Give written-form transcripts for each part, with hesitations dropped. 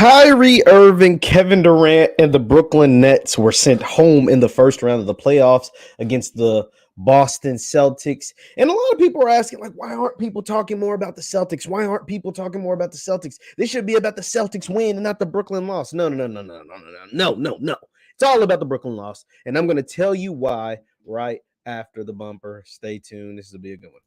Kyrie Irving, Kevin Durant, and the Brooklyn Nets were sent home in the first round of the playoffs against the Boston Celtics. And a lot of people are asking, like, why aren't people talking more about the Celtics? Why aren't people talking more about the Celtics? This should be about the Celtics win and not the Brooklyn loss. No. It's all about the Brooklyn loss. And I'm going to tell you why right after the bumper. Stay tuned. This will be a good one.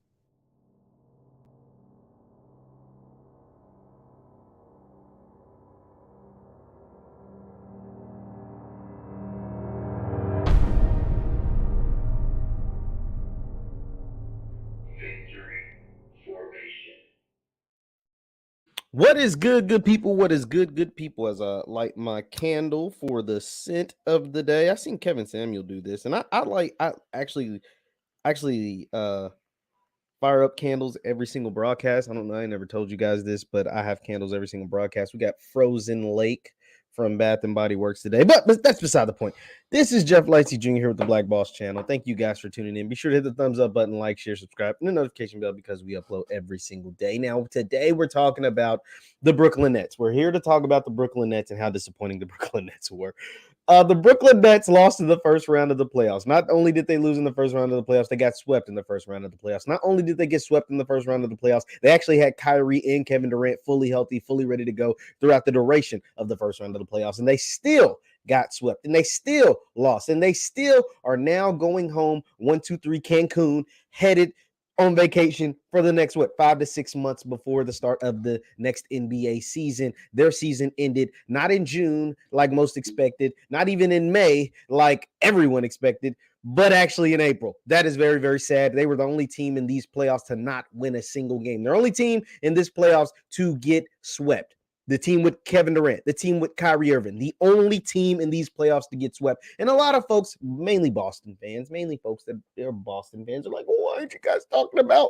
What is good, good people? What is good, good people? As I light my candle for the scent of the day, I seen Kevin Samuel do this, and I actually fire up candles every single broadcast. I don't know, I never told you guys this, but I have candles every single broadcast. We got Frozen Lake from Bath and Body Works today, but that's beside the point. This is JeffLightsyJr here with the Black Boss channel. Thank you guys for tuning in. Be sure to hit the thumbs up button, like, share, subscribe, and the notification bell because we upload every single day. Now, today we're talking about the Brooklyn Nets. We're here to talk about the Brooklyn Nets and how disappointing the Brooklyn Nets were. The Brooklyn Nets lost in the first round of the playoffs. Not only did they lose in the first round of the playoffs, they got swept in the first round of the playoffs. Not only did they get swept in the first round of the playoffs, they actually had Kyrie and Kevin Durant fully healthy, fully ready to go throughout the duration of the first round of the playoffs. And they still got swept, and they still lost, and they still are now going home 1, 2, 3 Cancun, headed on vacation for the next 5 to 6 months before the start of the next NBA season. Their season ended not in June like most expected, not even in May like everyone expected, but actually in April. That is very, very sad. They were the only team in these playoffs to not win a single game. They're only team in this playoffs to get swept. The team with Kevin Durant, the team with Kyrie Irving, the only team in these playoffs to get swept. And a lot of folks, mainly Boston fans, mainly folks that are Boston fans, are like, well, why aren't you guys talking about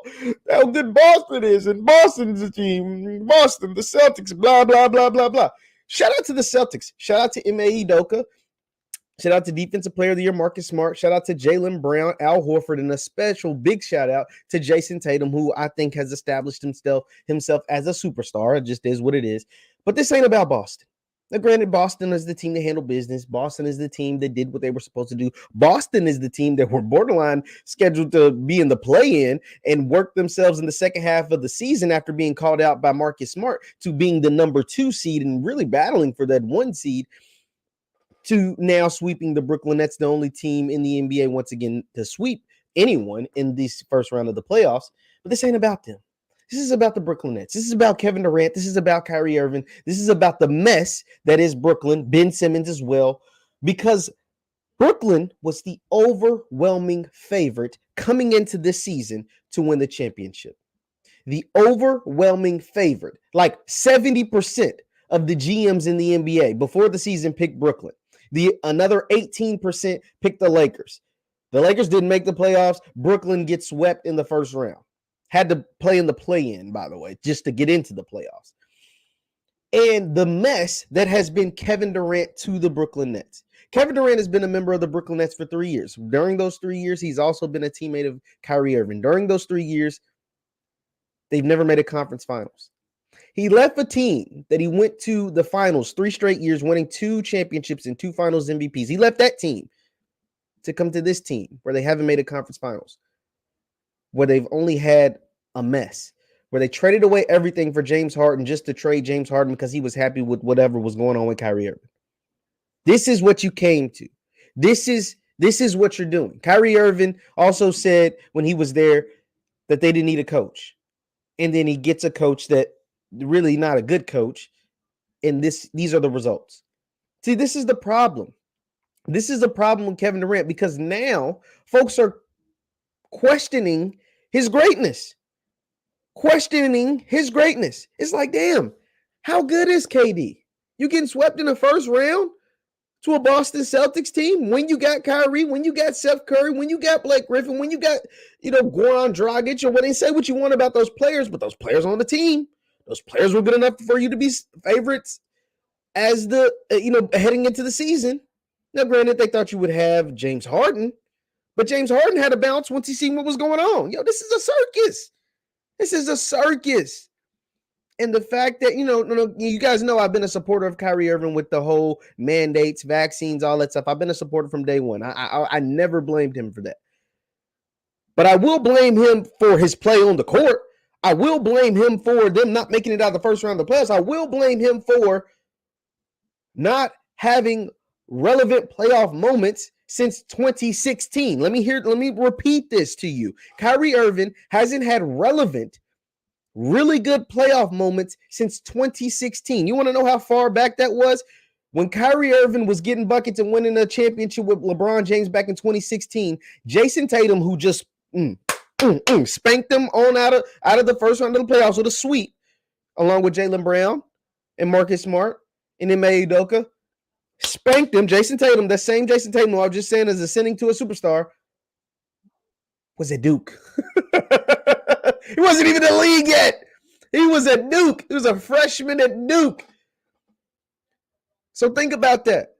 how good Boston is? And Boston's a team, Boston, the Celtics, blah, blah, blah, blah, blah. Shout out to the Celtics. Shout out to Ime Udoka. Shout out to Defensive Player of the Year, Marcus Smart. Shout out to Jaylen Brown, Al Horford, and a special big shout out to Jason Tatum, who I think has established himself as a superstar. It just is what it is. But this ain't about Boston. Now, granted, Boston is the team that handled business. Boston is the team that did what they were supposed to do. Boston is the team that were borderline scheduled to be in the play-in and work themselves in the second half of the season after being called out by Marcus Smart to being the number 2 seed and really battling for that 1 seed, to now sweeping the Brooklyn Nets, the only team in the NBA once again to sweep anyone in this first round of the playoffs. But this ain't about them. This is about the Brooklyn Nets. This is about Kevin Durant. This is about Kyrie Irving. This is about the mess that is Brooklyn, Ben Simmons as well, because Brooklyn was the overwhelming favorite coming into this season to win the championship. The overwhelming favorite, like 70% of the GMs in the NBA before the season picked Brooklyn. Another 18% picked the Lakers. The Lakers didn't make the playoffs. Brooklyn gets swept in the first round. Had to play in the play-in, by the way, just to get into the playoffs. And the mess that has been Kevin Durant to the Brooklyn Nets. Kevin Durant has been a member of the Brooklyn Nets for 3 years. During those 3 years, he's also been a teammate of Kyrie Irving. During those 3 years, they've never made a conference finals. He left a team that he went to the finals 3 straight years, winning 2 championships and 2 finals MVPs. He left that team to come to this team where they haven't made a conference finals, where they've only had a mess, where they traded away everything for James Harden just to trade James Harden because he was happy with whatever was going on with Kyrie Irving. This is what you came to. This is what you're doing. Kyrie Irving also said when he was there that they didn't need a coach. And then he gets a coach that really not a good coach. And these are the results. See, this is the problem. This is the problem with Kevin Durant because now folks are questioning his greatness. It's like, damn, how good is KD? You getting swept in the first round to a Boston Celtics team when you got Kyrie, when you got Steph Curry, when you got Blake Griffin, when you got, Goran Dragic, or what they say what you want about those players, but those players on the team, those players were good enough for you to be favorites as heading into the season. Now, granted, they thought you would have James Harden, but James Harden had a bounce once he seen what was going on. This is a circus. And the fact that, you guys know I've been a supporter of Kyrie Irving with the whole mandates, vaccines, all that stuff. I've been a supporter from day one. I never blamed him for that. But I will blame him for his play on the court. I will blame him for them not making it out of the first round of the playoffs. I will blame him for not having relevant playoff moments since 2016. Let me repeat this to you. Kyrie Irving hasn't had relevant, really good playoff moments since 2016. You want to know how far back that was? When Kyrie Irving was getting buckets and winning a championship with LeBron James back in 2016, Jason Tatum, who just spanked them on out of the first round of the playoffs with a sweep, along with Jaylen Brown and Marcus Smart and Ime Udoka, spanked them. Jason Tatum, that same Jason Tatum who I was just saying is ascending to a superstar, was at Duke. He wasn't even in the league yet. He was at Duke. He was a freshman at Duke. So think about that.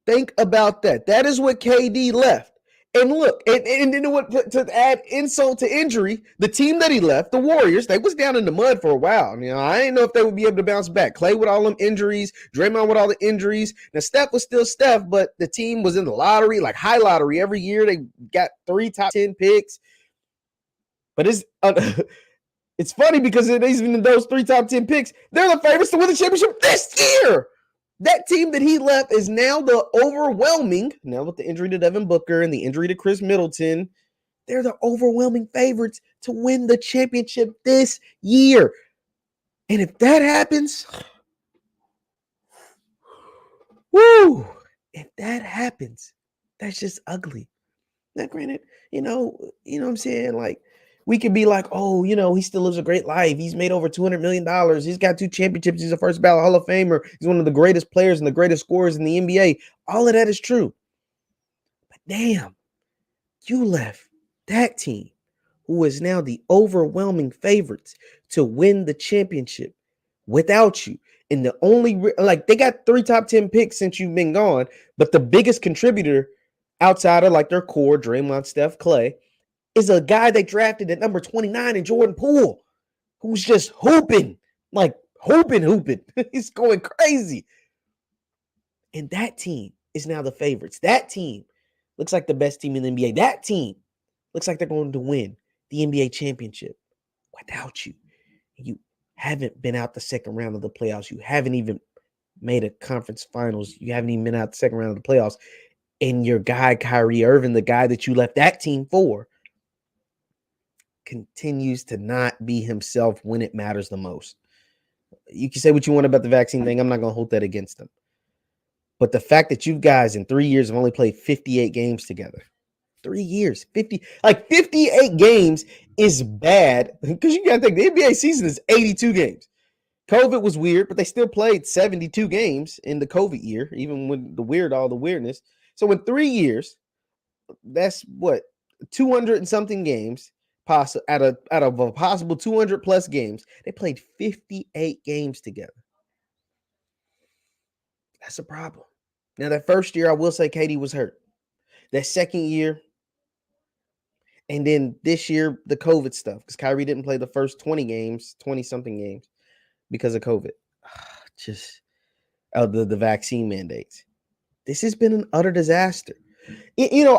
Think about that. That is what KD left. And look, and then to add insult to injury, the team that he left, the Warriors, they was down in the mud for a while. I didn't know if they would be able to bounce back. Clay with all them injuries, Draymond with all the injuries. Now, Steph was still Steph, but the team was in the lottery, like high lottery. Every year they got 3 top 10 picks. But it's funny because even in those 3 top 10 picks, they're the favorites to win the championship this year. That team that he left is now the overwhelming, now with the injury to Devin Booker and the injury to Chris Middleton, they're the overwhelming favorites to win the championship this year. And if that happens, if that happens, that's just ugly. Now, granted, you know what I'm saying? Like, we could be like, oh, he still lives a great life. He's made over $200 million. He's got 2 championships. He's a first ballot Hall of Famer. He's one of the greatest players and the greatest scorers in the NBA. All of that is true. But damn, you left that team, who is now the overwhelming favorites to win the championship, without you. And the only, they got 3 top 10 picks since you've been gone. But the biggest contributor outside of their core, Draymond, Steph, Clay, is a guy they drafted at number 29 in Jordan Poole, who's just hooping. He's going crazy. And that team is now the favorites. That team looks like the best team in the NBA. That team looks like they're going to win the NBA championship without you. You haven't been out the second round of the playoffs. You haven't even made a conference finals. You haven't even been out the second round of the playoffs. And your guy, Kyrie Irving, the guy that you left that team for, continues to not be himself when it matters the most. You can say what you want about the vaccine thing. I'm not going to hold that against them. But the fact that you guys in 3 years have only played 58 games together. 3 years, 58 games is bad, because you got to think the NBA season is 82 games. COVID was weird, but they still played 72 games in the COVID year, even with all the weirdness. So in 3 years, that's what, 200 and something games. Out of a possible 200 plus games, they played 58 games together. That's a problem. Now, that first year, I will say KD was hurt. That second year, and then this year, the COVID stuff, because Kyrie didn't play the first 20-something games because of COVID. Just the vaccine mandates. This has been an utter disaster.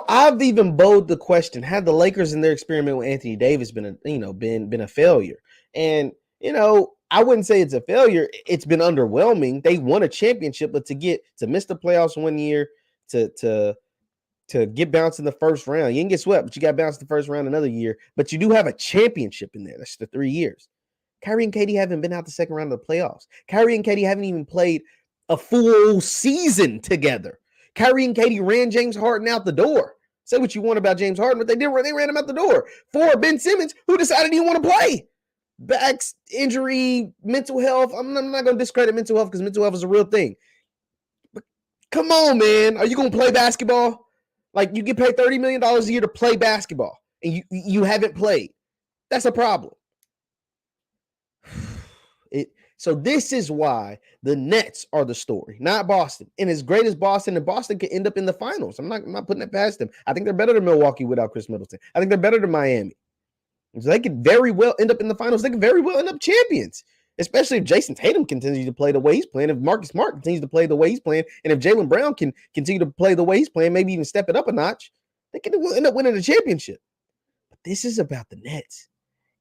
I've even bold the question: had the Lakers in their experiment with Anthony Davis been a failure? And I wouldn't say it's a failure. It's been underwhelming. They won a championship, but to miss the playoffs 1 year, to get bounced in the first round, you didn't get swept, but you got bounced in the first round another year. But you do have a championship in there. That's the 3 years. Kyrie and KD haven't been out the second round of the playoffs. Kyrie and KD haven't even played a full season together. Kyrie and KD ran James Harden out the door. Say what you want about James Harden, but they ran him out the door for Ben Simmons, who decided he didn't want to play. Back injury, mental health. I'm not going to discredit mental health, because mental health is a real thing. But come on, man. Are you going to play basketball? Like, you get paid $30 million a year to play basketball, and you haven't played. That's a problem. So this is why the Nets are the story, not Boston. And as great as Boston, and Boston could end up in the finals. I'm not putting it past them. I think they're better than Milwaukee without Chris Middleton. I think they're better than Miami. So they could very well end up in the finals. They could very well end up champions, especially if Jason Tatum continues to play the way he's playing, if Marcus Smart continues to play the way he's playing, and if Jaylen Brown can continue to play the way he's playing, maybe even step it up a notch, they could end up winning a championship. But this is about the Nets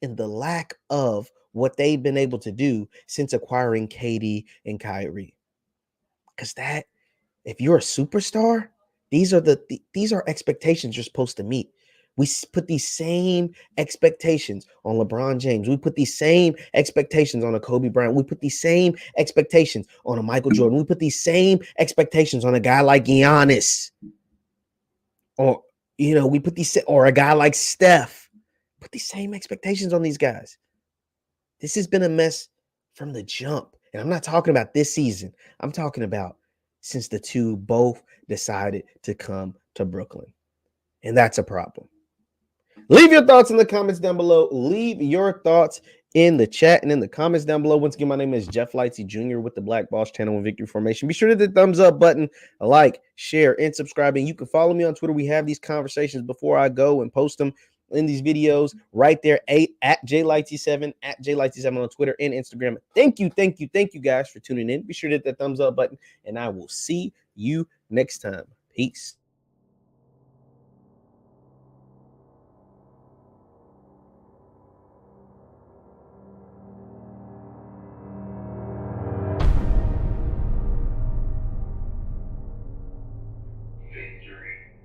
and the lack of what they've been able to do since acquiring KD and Kyrie. Because that, if you're a superstar, these are expectations you're supposed to meet. We put these same expectations on LeBron James. We put these same expectations on a Kobe Bryant. We put these same expectations on a Michael Jordan. We put these same expectations on a guy like Giannis. Or, we put these, or a guy like Steph. Put these same expectations on these guys. This has been a mess from the jump. And I'm not talking about this season. I'm talking about since the two both decided to come to Brooklyn. And that's a problem. Leave your thoughts in the comments down below. Leave your thoughts in the chat and in the comments down below. Once again, my name is JeffLightsYjr with the Black Boss channel and Victory Formation. Be sure to hit the thumbs up button, a like, share, and subscribe. And you can follow me on Twitter. We have these conversations before I go and post them in these videos right there at JLightsy7, at JLightsy7 on Twitter and Instagram. Thank you guys for tuning in. Be sure to hit that thumbs up button, and I will see you next time. Peace.